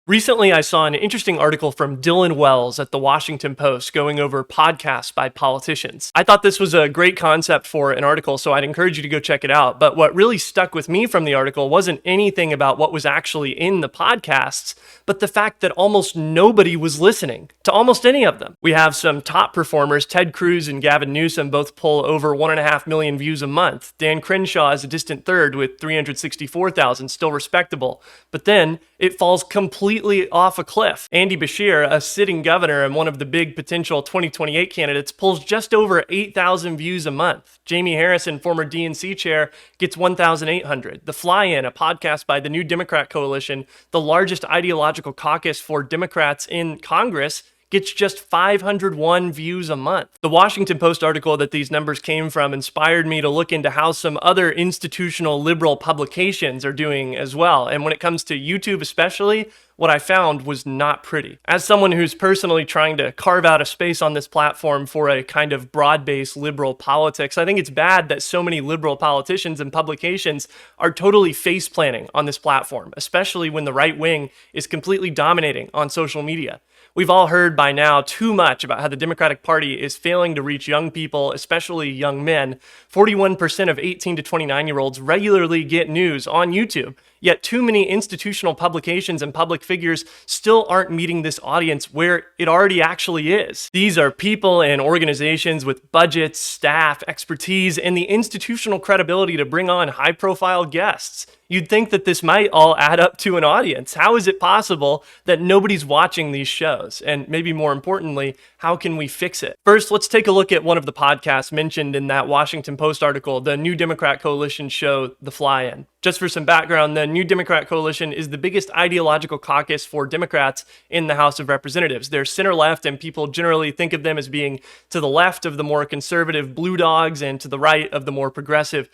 Recently, I saw an interesting article from Dylan Wells at the Washington Post going over podcasts by politicians. I thought this was a great concept for an article, so I'd encourage you to go check it out. But what really stuck with me from the article wasn't anything about what was actually in the podcasts, but the fact that almost nobody was listening to almost any of them. We have some top performers. Ted Cruz and Gavin Newsom both pull over 1.5 million views a month. Dan Crenshaw is a distant third with 364,000, still respectable. But then it falls completely off a cliff. Andy Beshear, a sitting governor and one of the big potential 2028 candidates, pulls just over 8,000 views a month. Jamie Harrison, former DNC chair, gets 1,800. The Fly-In, a podcast by the New Democrat Coalition, the largest ideological caucus for Democrats in Congress, gets just 501 views a month. The Washington Post article that these numbers came from inspired me to look into how some other institutional liberal publications are doing as well. And when it comes to YouTube especially, what I found was not pretty. As someone who's personally trying to carve out a space on this platform for a kind of broad-based liberal politics, I think it's bad that so many liberal politicians and publications are totally face-planting on this platform, especially when the right wing is completely dominating on social media. We've all heard by now too much about how the Democratic Party is failing to reach young people, especially young men. 41% of 18 to 29-year-olds regularly get news on YouTube, yet too many institutional publications and public figures still aren't meeting this audience where it already actually is. These are people and organizations with budgets, staff, expertise, and the institutional credibility to bring on high-profile guests. You'd think that this might all add up to an audience. How is it possible that nobody's watching these shows? And maybe more importantly, how can we fix it? First, let's take a look at one of the podcasts mentioned in that Washington Post article, the New Democrat Coalition show, The Fly-In. Just for some background, the New Democrat Coalition is the biggest ideological caucus for Democrats in the House of Representatives. They're center-left, and people generally think of them as being to the left of the more conservative Blue Dogs and to the right of the more progressive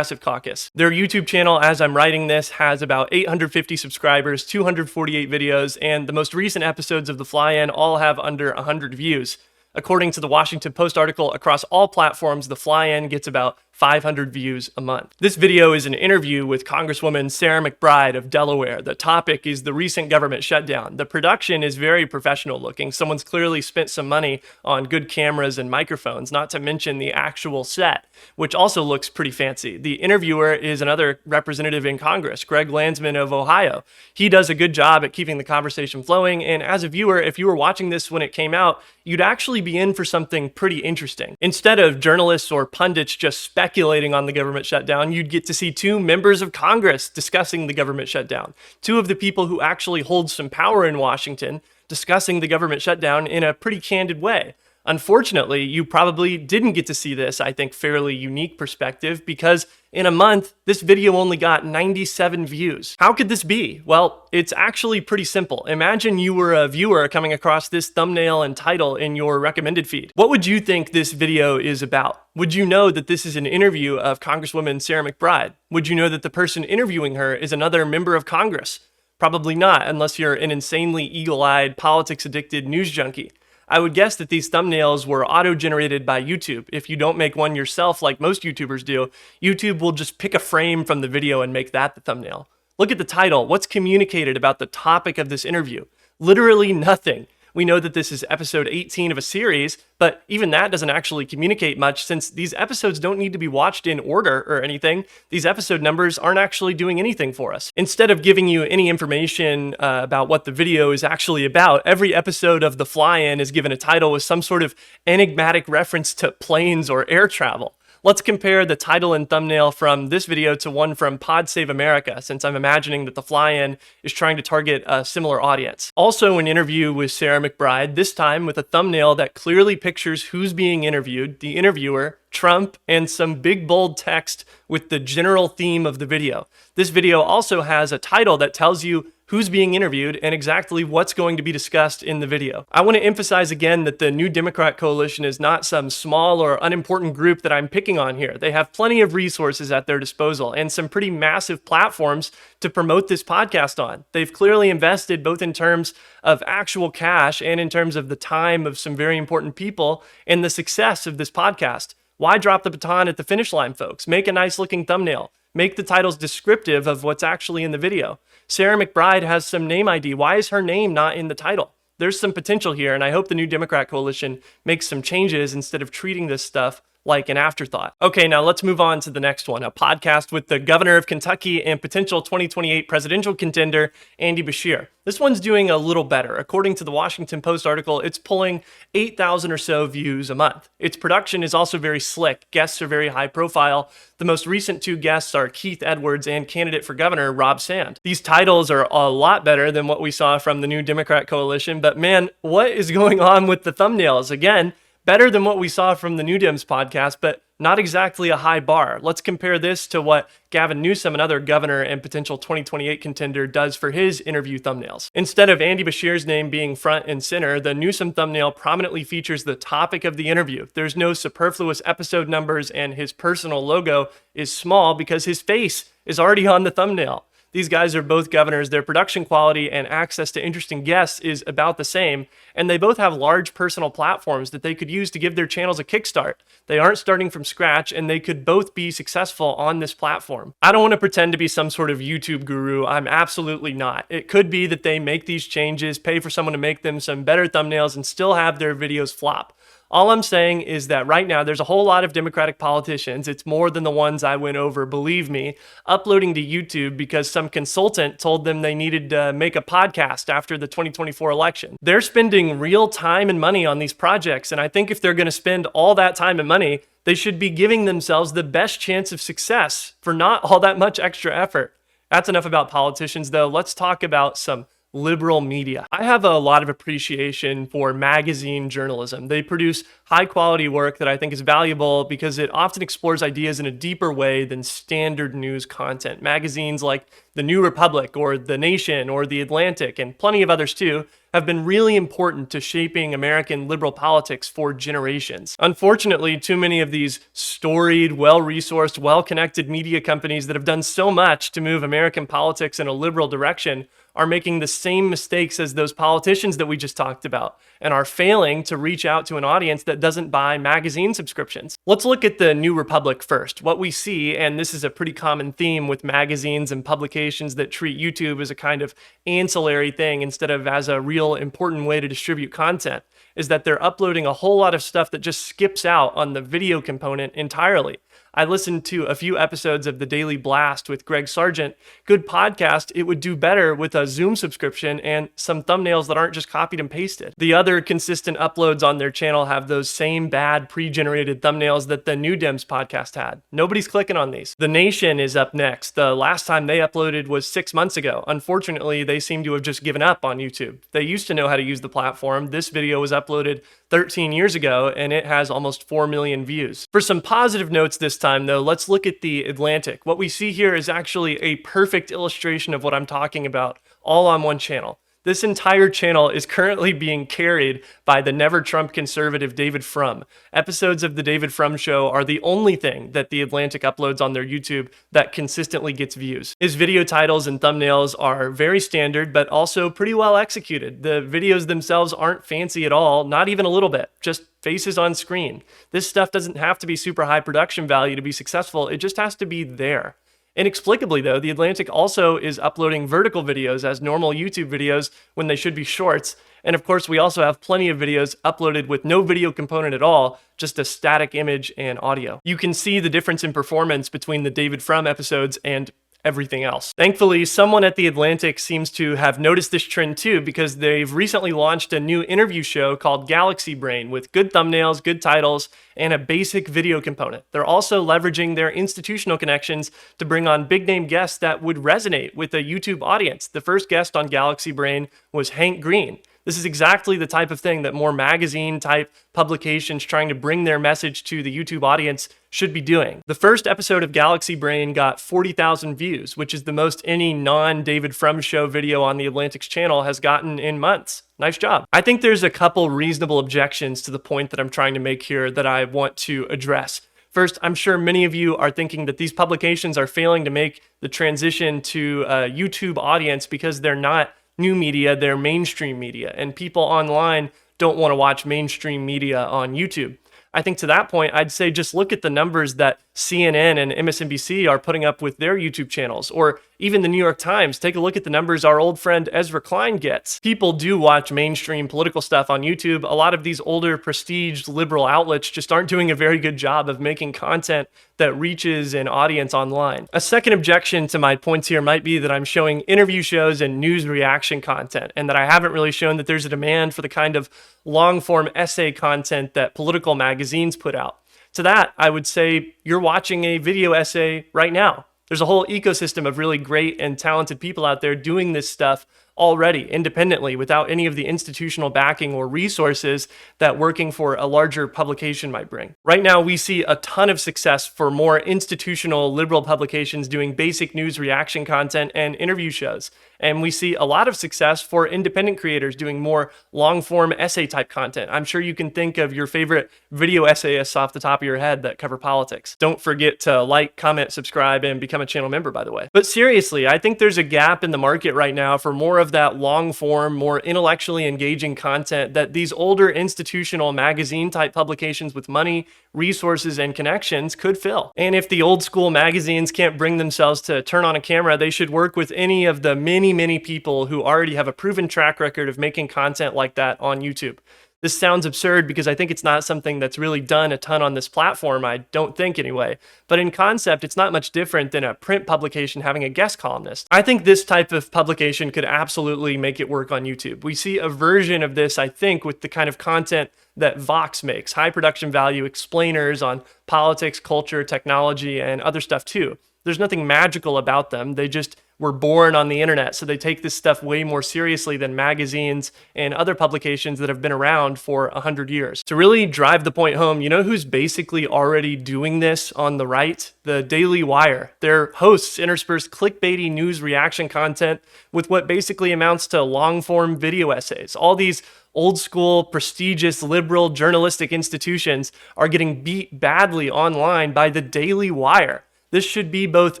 caucus. Their YouTube channel, as I'm writing this, has about 850 subscribers, 248 videos, and the most recent episodes of The Fly-In all have under 100 views. According to the Washington Post article, across all platforms, The Fly-In gets about 500 views a month. This video is an interview with Congresswoman Sarah McBride of Delaware. The topic is the recent government shutdown. The production is very professional looking. Someone's clearly spent some money on good cameras and microphones, not to mention the actual set, which also looks pretty fancy. The interviewer is another representative in Congress, Greg Landsman of Ohio. He does a good job at keeping the conversation flowing, and as a viewer, if you were watching this when it came out, you'd actually be in for something pretty interesting. Instead of journalists or pundits just speculating on the government shutdown, you'd get to see two members of Congress discussing the government shutdown. Two of the people who actually hold some power in Washington discussing the government shutdown in a pretty candid way. Unfortunately, you probably didn't get to see this, I think, fairly unique perspective because in a month, this video only got 97 views. How could this be? Well, it's actually pretty simple. Imagine you were a viewer coming across this thumbnail and title in your recommended feed. What would you think this video is about? Would you know that this is an interview of Congresswoman Sarah McBride? Would you know that the person interviewing her is another member of Congress? Probably not, unless you're an insanely eagle-eyed, politics-addicted news junkie. I would guess that these thumbnails were auto-generated by YouTube. If you don't make one yourself like most YouTubers do, YouTube will just pick a frame from the video and make that the thumbnail. Look at the title. What's communicated about the topic of this interview? Literally nothing. We know that this is episode 18 of a series, but even that doesn't actually communicate much since these episodes don't need to be watched in order or anything. These episode numbers aren't actually doing anything for us. Instead of giving you any information about what the video is actually about, every episode of The Fly-In is given a title with some sort of enigmatic reference to planes or air travel. Let's compare the title and thumbnail from this video to one from Pod Save America, since I'm imagining that The Fly-In is trying to target a similar audience. Also an interview with Sarah McBride, this time with a thumbnail that clearly pictures who's being interviewed, the interviewer, Trump, and some big bold text with the general theme of the video. This video also has a title that tells you who's being interviewed and exactly what's going to be discussed in the video. I want to emphasize again that the New Democrat Coalition is not some small or unimportant group that I'm picking on here. They have plenty of resources at their disposal and some pretty massive platforms to promote this podcast on. They've clearly invested both in terms of actual cash and in terms of the time of some very important people in the success of this podcast. Why drop the baton at the finish line, folks? Make a nice looking thumbnail. Make the titles descriptive of what's actually in the video. Sarah McBride has some name ID. Why is her name not in the title? There's some potential here, and I hope the new Democrat coalition makes some changes instead of treating this stuff like an afterthought. Okay, now let's move on to the next one, a podcast with the governor of Kentucky and potential 2028 presidential contender, Andy Beshear. This one's doing a little better. According to the Washington Post article, it's pulling 8,000 or so views a month. Its production is also very slick. Guests are very high profile. The most recent two guests are Keith Edwards and candidate for governor, Rob Sand. These titles are a lot better than what we saw from the new Democrat coalition, but man, what is going on with the thumbnails? Again, better than what we saw from the New Dems podcast, but not exactly a high bar. Let's compare this to what Gavin Newsom, another governor and potential 2028 contender, does for his interview thumbnails. Instead of Andy Beshear's name being front and center, the Newsom thumbnail prominently features the topic of the interview. There's no superfluous episode numbers, and his personal logo is small because his face is already on the thumbnail. These guys are both governors. Their production quality and access to interesting guests is about the same, and they both have large personal platforms that they could use to give their channels a kickstart. They aren't starting from scratch, and they could both be successful on this platform. I don't want to pretend to be some sort of YouTube guru. I'm absolutely not. It could be that they make these changes, pay for someone to make them some better thumbnails, and still have their videos flop. All I'm saying is that right now there's a whole lot of Democratic politicians, it's more than the ones I went over, believe me, uploading to YouTube because some consultant told them they needed to make a podcast after the 2024 election. They're spending real time and money on these projects, and I think if they're going to spend all that time and money, they should be giving themselves the best chance of success for not all that much extra effort. That's enough about politicians, though. Let's talk about some liberal media. I have a lot of appreciation for magazine journalism. They produce high quality work that I think is valuable because it often explores ideas in a deeper way than standard news content. Magazines like The New Republic or The Nation or The Atlantic, and plenty of others too, have been really important to shaping American liberal politics for generations. Unfortunately, too many of these storied, well-resourced, well-connected media companies that have done so much to move American politics in a liberal direction are making the same mistakes as those politicians that we just talked about and are failing to reach out to an audience that doesn't buy magazine subscriptions. Let's look at the New Republic first. What we see, and this is a pretty common theme with magazines and publications that treat YouTube as a kind of ancillary thing instead of as a real important way to distribute content, is that they're uploading a whole lot of stuff that just skips out on the video component entirely. I listened to a few episodes of The Daily Blast with Greg Sargent. Good podcast. It would do better with a Zoom subscription and some thumbnails that aren't just copied and pasted. The other consistent uploads on their channel have those same bad pre-generated thumbnails that the New Dems podcast had. Nobody's clicking on these. The Nation is up next. The last time they uploaded was 6 months ago. Unfortunately, they seem to have just given up on YouTube. They used to know how to use the platform. This video was uploaded 13 years ago, and it has almost 4 million views. For some positive notes this time, though, let's look at The Atlantic. What we see here is actually a perfect illustration of what I'm talking about, all on one channel. This entire channel is currently being carried by the Never Trump conservative David Frum. Episodes of The David Frum Show are the only thing that The Atlantic uploads on their YouTube that consistently gets views. His video titles and thumbnails are very standard, but also pretty well executed. The videos themselves aren't fancy at all, not even a little bit, just faces on screen. This stuff doesn't have to be super high production value to be successful, it just has to be there. Inexplicably, though, The Atlantic also is uploading vertical videos as normal YouTube videos when they should be shorts. And of course, we also have plenty of videos uploaded with no video component at all, just a static image and audio. You can see the difference in performance between the David Frum episodes and everything else. Thankfully, someone at The Atlantic seems to have noticed this trend too, because they've recently launched a new interview show called Galaxy Brain with good thumbnails, good titles, and a basic video component. They're also leveraging their institutional connections to bring on big name guests that would resonate with a YouTube audience. The first guest on Galaxy Brain was Hank Green. This is exactly the type of thing that more magazine-type publications trying to bring their message to the YouTube audience should be doing. The first episode of Galaxy Brain got 40,000 views, which is the most any non-David Frum Show video on The Atlantic's channel has gotten in months. Nice job. I think there's a couple reasonable objections to the point that I'm trying to make here that I want to address. First, I'm sure many of you are thinking that these publications are failing to make the transition to a YouTube audience because they're not new media, they're mainstream media, and people online don't want to watch mainstream media on YouTube. I think to that point, I'd say just look at the numbers that CNN and MSNBC are putting up with their YouTube channels, or even the New York Times. Take a look at the numbers our old friend Ezra Klein gets. People do watch mainstream political stuff on YouTube. A lot of these older, prestiged liberal outlets just aren't doing a very good job of making content that reaches an audience online. A second objection to my points here might be that I'm showing interview shows and news reaction content, and that I haven't really shown that there's a demand for the kind of long-form essay content that political magazines put out. To that, I would say you're watching a video essay right now. There's a whole ecosystem of really great and talented people out there doing this stuff already, independently, without any of the institutional backing or resources that working for a larger publication might bring. Right now, we see a ton of success for more institutional liberal publications doing basic news reaction content and interview shows. And we see a lot of success for independent creators doing more long-form essay-type content. I'm sure you can think of your favorite video essayists off the top of your head that cover politics. Don't forget to like, comment, subscribe, and become a channel member, by the way. But seriously, I think there's a gap in the market right now for more of that long-form, more intellectually engaging content that these older institutional magazine-type publications with money, resources, and connections could fill. And if the old-school magazines can't bring themselves to turn on a camera, they should work with any of the many people who already have a proven track record of making content like that on YouTube. This sounds absurd because I think it's not something that's really done a ton on this platform, I don't think anyway. But in concept, it's not much different than a print publication having a guest columnist. I think this type of publication could absolutely make it work on YouTube. We see a version of this, I think, with the kind of content that Vox makes, high production value explainers on politics, culture, technology, and other stuff too. There's nothing magical about them. They just were born on the internet, so they take this stuff way more seriously than magazines and other publications that have been around for 100 years. To really drive the point home, you know who's basically already doing this on the right? The Daily Wire. Their hosts intersperse clickbaity news reaction content with what basically amounts to long-form video essays. All these old school, prestigious, liberal journalistic institutions are getting beat badly online by the Daily Wire. This should be both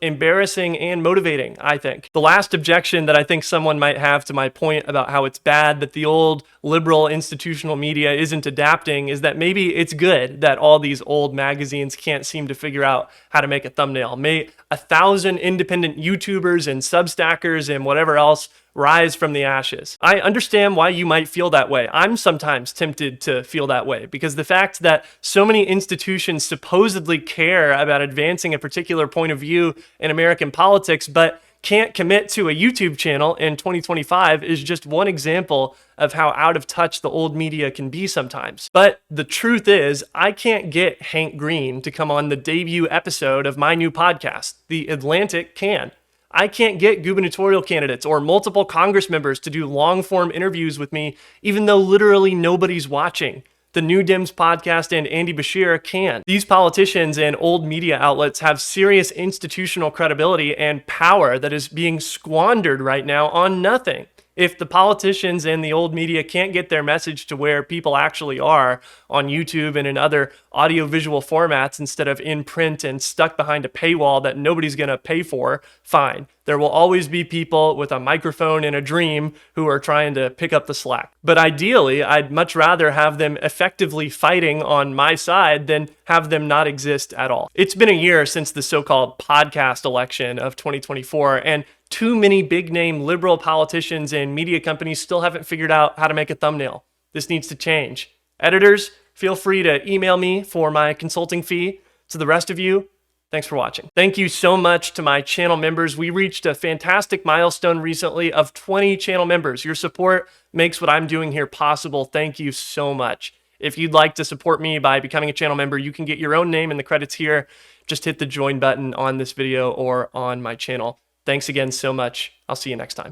embarrassing and motivating, I think. The last objection that I think someone might have to my point about how it's bad that the old liberal institutional media isn't adapting is that maybe it's good that all these old magazines can't seem to figure out how to make a thumbnail. May 1,000 independent YouTubers and Substackers and whatever else rise from the ashes. I understand why you might feel that way. I'm sometimes tempted to feel that way because the fact that so many institutions supposedly care about advancing a particular point of view in American politics, but can't commit to a YouTube channel in 2025 is just one example of how out of touch the old media can be sometimes. But the truth is, I can't get Hank Green to come on the debut episode of my new podcast. The Atlantic can. I can't get gubernatorial candidates or multiple Congress members to do long-form interviews with me, even though literally nobody's watching. The New Dems podcast and Andy Beshear can. These politicians and old media outlets have serious institutional credibility and power that is being squandered right now on nothing. If the politicians and the old media can't get their message to where people actually are on YouTube and in other audiovisual formats instead of in print and stuck behind a paywall that nobody's going to pay for, fine. There will always be people with a microphone and a dream who are trying to pick up the slack. But ideally, I'd much rather have them effectively fighting on my side than have them not exist at all. It's been a year since the so-called podcast election of 2024, and too many big-name liberal politicians and media companies still haven't figured out how to make a thumbnail. This needs to change. Editors, feel free to email me for my consulting fee. To the rest of you, thanks for watching. Thank you so much to my channel members. We reached a fantastic milestone recently of 20 channel members. Your support makes what I'm doing here possible. Thank you so much. If you'd like to support me by becoming a channel member, you can get your own name in the credits here. Just hit the join button on this video or on my channel. Thanks again so much. I'll see you next time.